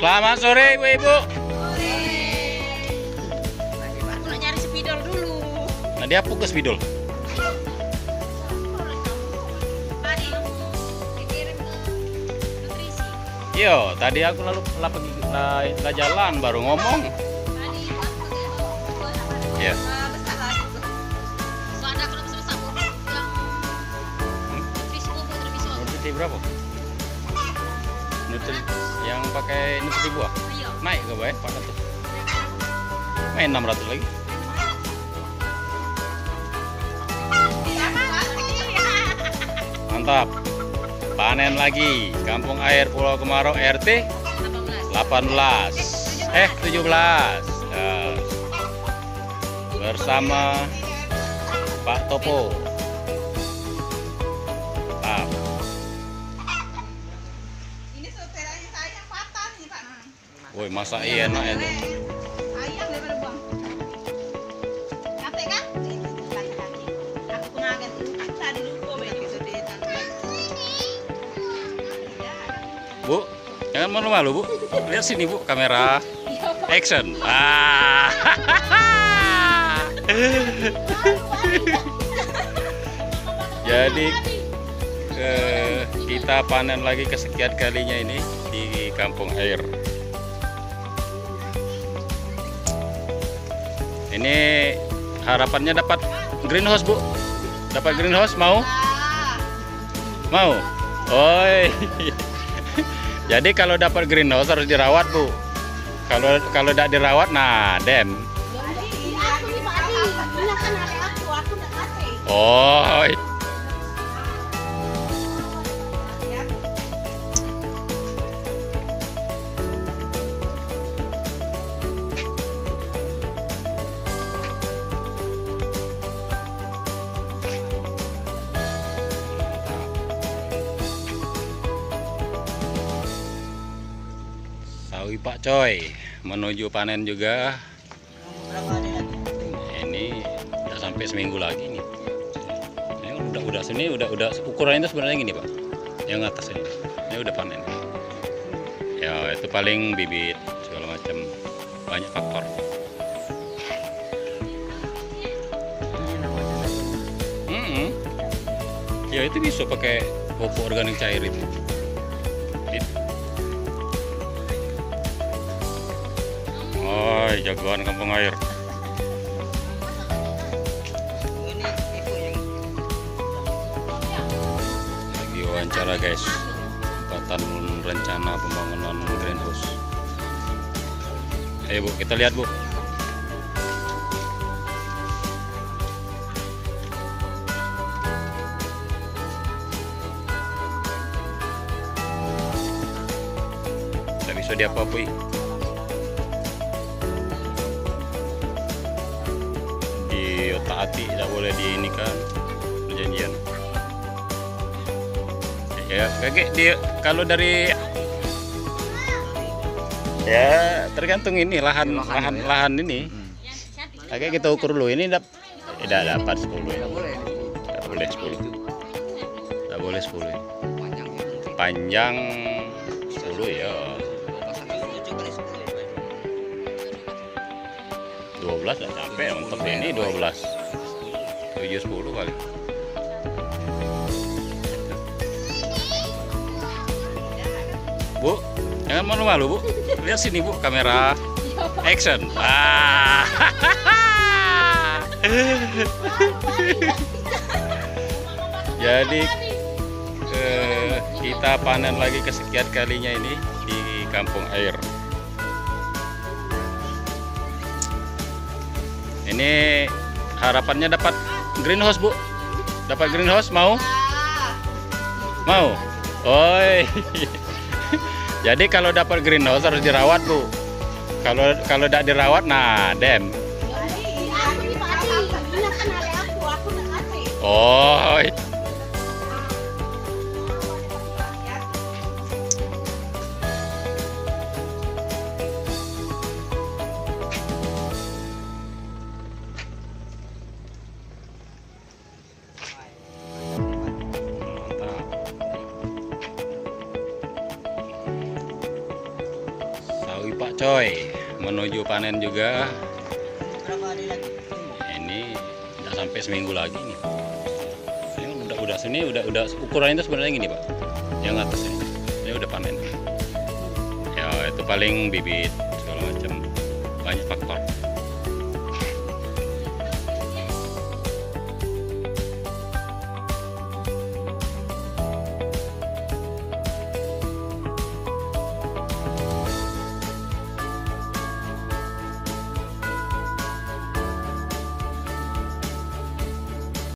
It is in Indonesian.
Selamat sore ibu-ibu. Aku nak nyari spidol dulu. Nah dia ke spidol. Tadi dikirim ke nutrisi. Yo, tadi aku lalu pergi jalan baru ngomong. Tadi aku Iya. besar lah itu. Soalnya aku udah besar yang nutrisi bubuk nutrisi. Nutrisi berapa? Nutrisi yang pakai nutrisi buah. Iya. Naik ke baik 400. Main 600 lagi. Mantap. Panen lagi. Kampung Air Pulau Kemarau RT 18. 17. Ya. Bersama Pak Topo. Mantap. Ini saudaranya saya yang patah nih, Pak. Woi, masa iya enak itu. Ayam daripada buang. Capek kan? Kaki-kaki. Aku pengagen dulu. Tadi lupa baju saudaranya. Bu, jangan malu-malu, Bu. Lihat sini, Bu, kamera. Action. Ah. Jadi kita panen lagi kesekian kalinya ini di Kampung Air. Ini harapannya dapat greenhouse, Bu. Dapat greenhouse mau? Mau? Oi. Jadi kalau dapat greenhouse harus dirawat, Bu. Kalau tidak dirawat, nah dem. Oh. Sawi Pak Coy menuju panen juga. Ini udah sampai seminggu lagi nih. Ini udah sini udah ukuran itu sebenarnya gini, Pak. Yang atas ini udah panen. Ya itu paling bibit segala macam, banyak faktor. Ya itu bisa pakai pupuk organik cair itu. Oh, jagoan Kampung Air. Lagi wawancara guys, tempatan rencana pembangunan greenhouse. Ayo Bu, kita lihat Bu. Tidak bisa diapa-apui. Taati, tidak boleh diinikan perjanjian. Ya kakek dia kalau dari ya tergantung ini lahan ini. Kakek kita ukur dulu ini tidak dapat 10 ya. Tidak boleh 10. Tidak boleh 10. Panjang 10 ya. 12 nggak sampai, mentok ini 12. 7-10 kali. Bu, jangan malu-malu, Bu. Lihat sini, Bu, kamera. Action. Ah. Jadi kita panen lagi kesekian kalinya ini di Kampung Air. Ini harapannya dapat greenhouse, Bu. Dapat greenhouse mau? Mau? Oi. Jadi kalau dapat greenhouse harus dirawat, Bu. Kalau tidak dirawat, nah dem. Oh. coy, menuju panen juga. Berapa hari lagi? Ini udah sampai seminggu lagi nih. Ini udah sini udah ukuran itu sebenarnya gini Pak. Yang atas ini udah panen. Ya itu paling bibit segala macam, banyak faktor.